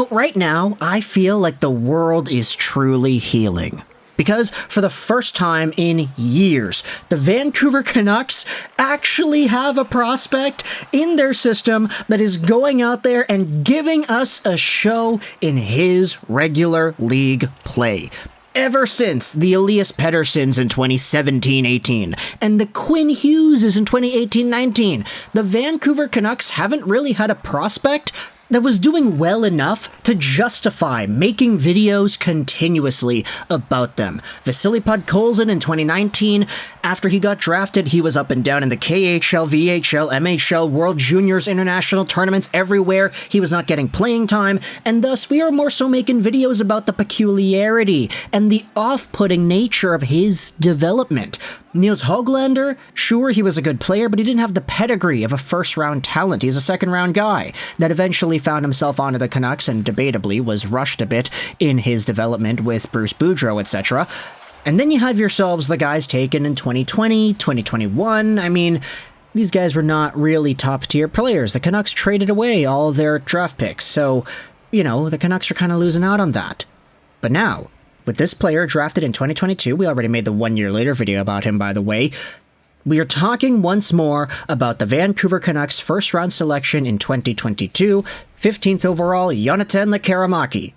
Right now, I feel like the world is truly healing. Because for the first time in years, the Vancouver Canucks actually have a prospect in their system that is going out there and giving us a show in his regular league play. Ever since the Elias Petterssons in 2017-18 and the Quinn Hugheses in 2018-19, the Vancouver Canucks haven't really had a prospect that was doing well enough to justify making videos continuously about them. Vasily Podkolzin in 2019, after he got drafted, he was up and down in the KHL, VHL, MHL, World Juniors, international tournaments everywhere. He was not getting playing time, and thus we are more so making videos about the peculiarity and the off-putting nature of his development. Nils Höglander, sure, he was a good player, but he didn't have the pedigree of a first-round talent. He's a second-round guy that eventually found himself onto the Canucks and debatably was rushed a bit in his development with Bruce Boudreau, etc. And then you have yourselves the guys taken in 2020, 2021. I mean, these guys were not really top-tier players. The Canucks traded away all their draft picks, so, the Canucks are kind of losing out on that. But now, with this player drafted in 2022, we already made the 1 year later video about him, by the way, we are talking once more about the Vancouver Canucks first round selection in 2022, 15th overall, Jonathan Lekkerimaki.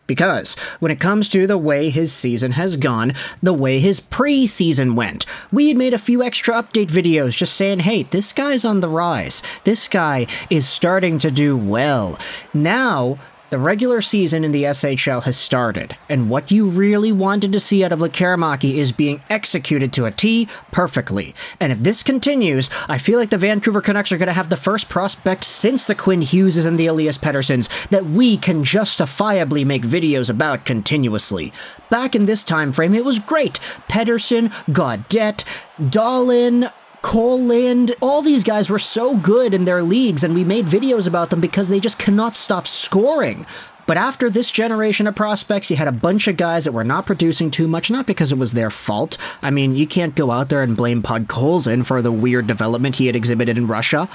Because when it comes to the way his season has gone, the way his preseason went, we had made a few extra update videos just saying, hey, this guy's on the rise. This guy is starting to do well. Now, the regular season in the SHL has started, and what you really wanted to see out of Lekkerimaki is being executed to a T perfectly. And if this continues, I feel like the Vancouver Canucks are going to have the first prospect since the Quinn Hugheses and the Elias Petterssons that we can justifiably make videos about continuously. Back in this time frame, it was great. Pettersson, Gaudette, Dahlin, Coland, all these guys were so good in their leagues, and we made videos about them because they just cannot stop scoring. But after this generation of prospects, you had a bunch of guys that were not producing too much, not because it was their fault. I mean, you can't go out there and blame Podkolzin for the weird development he had exhibited in Russia.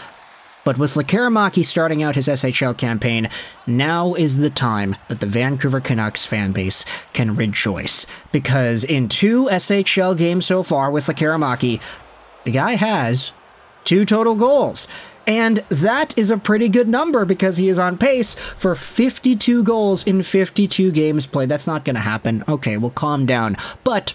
But with Lekkerimaki starting out his SHL campaign, now is the time that the Vancouver Canucks fanbase can rejoice. Because in 2 SHL games so far with Lekkerimaki, the guy has 2 total goals. And that is a pretty good number because he is on pace for 52 goals in 52 games played. That's not going to happen. Okay, well, calm down. But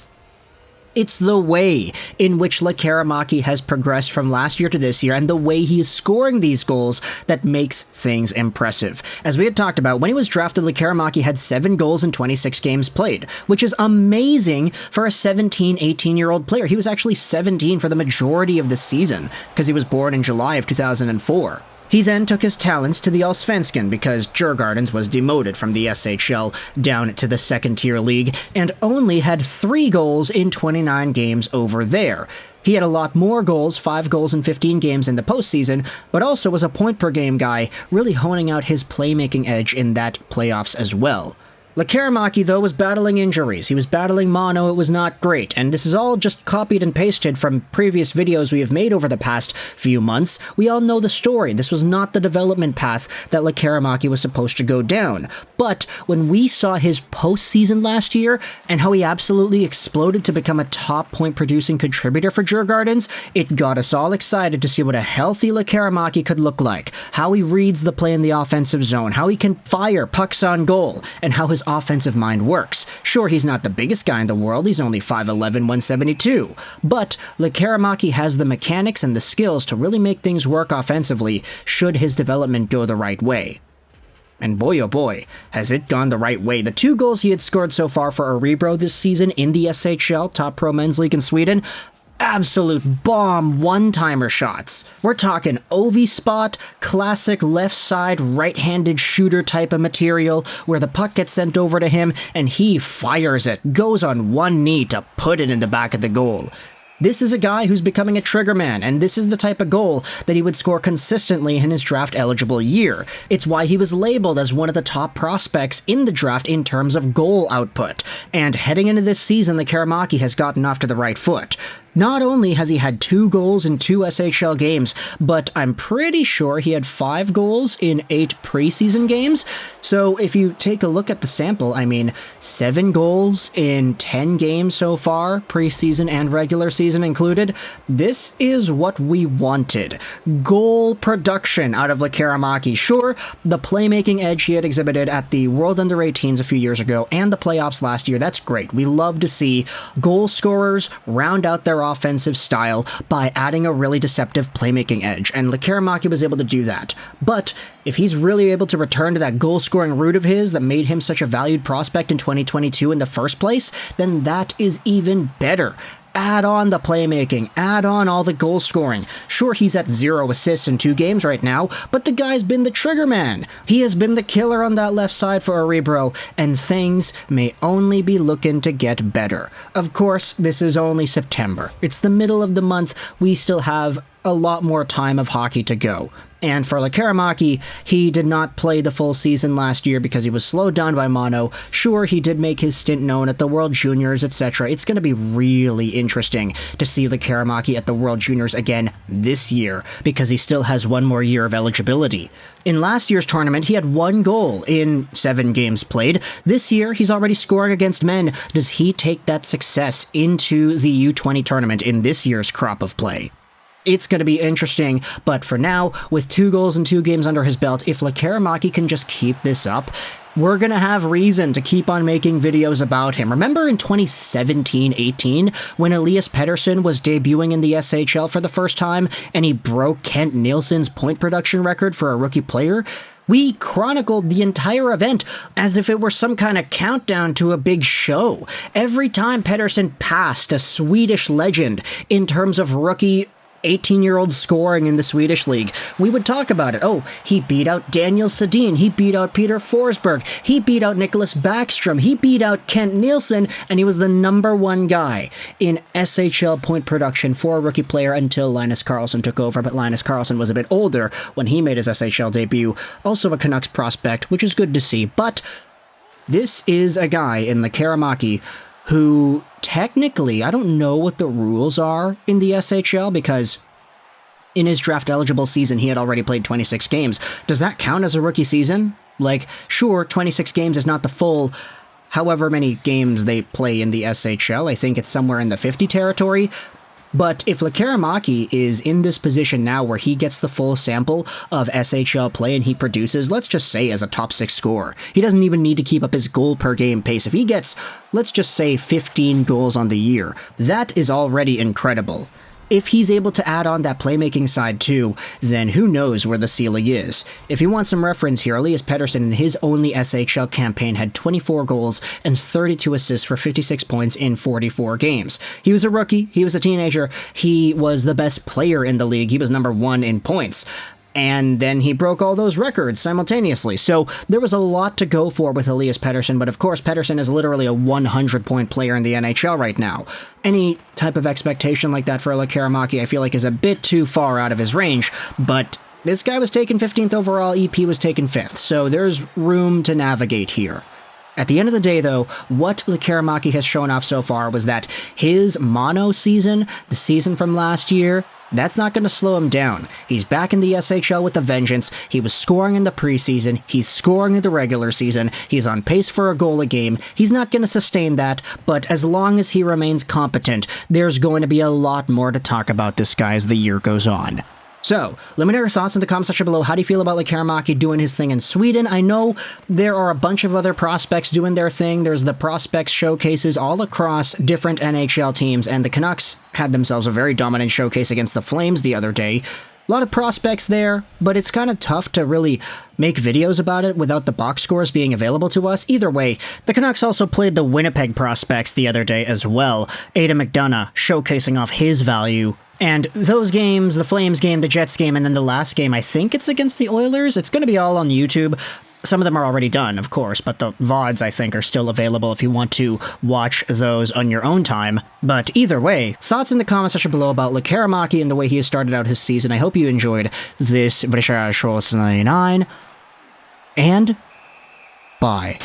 it's the way in which Lekkerimaki has progressed from last year to this year and the way he is scoring these goals that makes things impressive. As we had talked about, when he was drafted, Lekkerimaki had 7 goals in 26 games played, which is amazing for a 17, 18-year-old player. He was actually 17 for the majority of the season because he was born in July of 2004. He then took his talents to the Allsvenskan because Djurgårdens was demoted from the SHL down to the second-tier league and only had 3 goals in 29 games over there. He had a lot more goals, 5 goals in 15 games in the postseason, but also was a point-per-game guy, really honing out his playmaking edge in that playoffs as well. Lekkerimaki, though, was battling injuries. He was battling mono. It was not great. And this is all just copied and pasted from previous videos we have made over the past few months. We all know the story. This was not the development path that Lekkerimaki was supposed to go down. But when we saw his postseason last year and how he absolutely exploded to become a top point-producing contributor for Djurgårdens, it got us all excited to see what a healthy Lekkerimaki could look like, how he reads the play in the offensive zone, how he can fire pucks on goal, and how his offensive mind works. Sure, he's not the biggest guy in the world, he's only 5'11", 172, but Lekkerimaki has the mechanics and the skills to really make things work offensively should his development go the right way. And boy oh boy, has it gone the right way. The 2 goals he had scored so far for Örebro this season in the SHL, top pro men's league in Sweden, absolute bomb one-timer shots. We're talking Ovi spot, classic left side right-handed shooter type of material where the puck gets sent over to him and he fires it, goes on one knee to put it in the back of the goal. This is a guy who's becoming a trigger man, and this is the type of goal that he would score consistently in his draft-eligible year. It's why he was labeled as one of the top prospects in the draft in terms of goal output. And heading into this season, Lekkerimaki has gotten off to the right foot. Not only has he had 2 goals in 2 SHL games, but I'm pretty sure he had 5 goals in 8 preseason games. So if you take a look at the sample, I mean, 7 goals in 10 games so far, preseason and regular season included. This is what we wanted. Goal production out of Lekkerimaki. Sure, the playmaking edge he had exhibited at the World Under-18s a few years ago and the playoffs last year, that's great. We love to see goal scorers round out their offensive style by adding a really deceptive playmaking edge, and Lekkerimaki was able to do that. But if he's really able to return to that goal-scoring route of his that made him such a valued prospect in 2022 in the first place, then that is even better. Add on the playmaking, add on all the goal scoring. Sure, he's at 0 assists in 2 games right now, but the guy's been the trigger man. He has been the killer on that left side for Arebro, and things may only be looking to get better. Of course, this is only September. It's the middle of the month. We still have a lot more time of hockey to go. And for Lekkerimaki, he did not play the full season last year because he was slowed down by mono. Sure, he did make his stint known at the World Juniors, etc. It's going to be really interesting to see Lekkerimaki at the World Juniors again this year because he still has 1 more year of eligibility. In last year's tournament, he had 1 goal in 7 games played. This year, he's already scoring against men. Does he take that success into the U20 tournament in this year's crop of play? It's going to be interesting, but for now, with 2 goals in 2 games under his belt, if Lekkerimaki can just keep this up, we're going to have reason to keep on making videos about him. Remember in 2017-18, when Elias Pettersson was debuting in the SHL for the first time, and he broke Kent Nilsson's point production record for a rookie player? We chronicled the entire event as if it were some kind of countdown to a big show. Every time Pettersson passed a Swedish legend in terms of rookie 18-year-old scoring in the Swedish league, we would talk about it. Oh, he beat out Daniel Sedin, he beat out Peter Forsberg, he beat out Nicholas Backstrom, he beat out Kent Nilsson, and he was the #1 guy in SHL point production for a rookie player until Linus Carlsson took over, but Linus Carlsson was a bit older when he made his SHL debut. Also a Canucks prospect, which is good to see, but this is a guy in Lekkerimaki who technically, I don't know what the rules are in the SHL because in his draft-eligible season, he had already played 26 games. Does that count as a rookie season? Like, sure, 26 games is not the full however many games they play in the SHL. I think it's somewhere in the 50 territory. But if Lekkerimaki is in this position now where he gets the full sample of SHL play and he produces, let's just say, as a top 6 scorer, he doesn't even need to keep up his goal per game pace. If he gets, let's just say, 15 goals on the year, that is already incredible. If he's able to add on that playmaking side too, then who knows where the ceiling is. If you want some reference here, Elias Pettersson in his only SHL campaign had 24 goals and 32 assists for 56 points in 44 games. He was a rookie, he was a teenager, he was the best player in the league, he was #1 in points. And then he broke all those records simultaneously. So there was a lot to go for with Elias Pettersson, but of course Pettersson is literally a 100-point player in the NHL right now. Any type of expectation like that for Lekkerimaki I feel like is a bit too far out of his range, but this guy was taken 15th overall, EP was taken 5th, so there's room to navigate here. At the end of the day, though, what Lekkerimaki has shown off so far was that his mono season, the season from last year, that's not going to slow him down. He's back in the SHL with a vengeance. He was scoring in the preseason. He's scoring in the regular season. He's on pace for a goal a game. He's not going to sustain that, but as long as he remains competent, there's going to be a lot more to talk about this guy as the year goes on. So, let me know your thoughts in the comment section below. How do you feel about Lekkerimaki doing his thing in Sweden? I know there are a bunch of other prospects doing their thing. There's the prospects showcases all across different NHL teams, and the Canucks had themselves a very dominant showcase against the Flames the other day. A lot of prospects there, but it's kind of tough to really make videos about it without the box scores being available to us. Either way, the Canucks also played the Winnipeg prospects the other day as well. Aidan McDonough showcasing off his value. And those games, the Flames game, the Jets game, and then the last game, I think it's against the Oilers. It's going to be all on YouTube. Some of them are already done, of course, but the VODs, I think, are still available if you want to watch those on your own time. But either way, thoughts in the comment section below about Lekkerimaki and the way he has started out his season. I hope you enjoyed this video, and bye.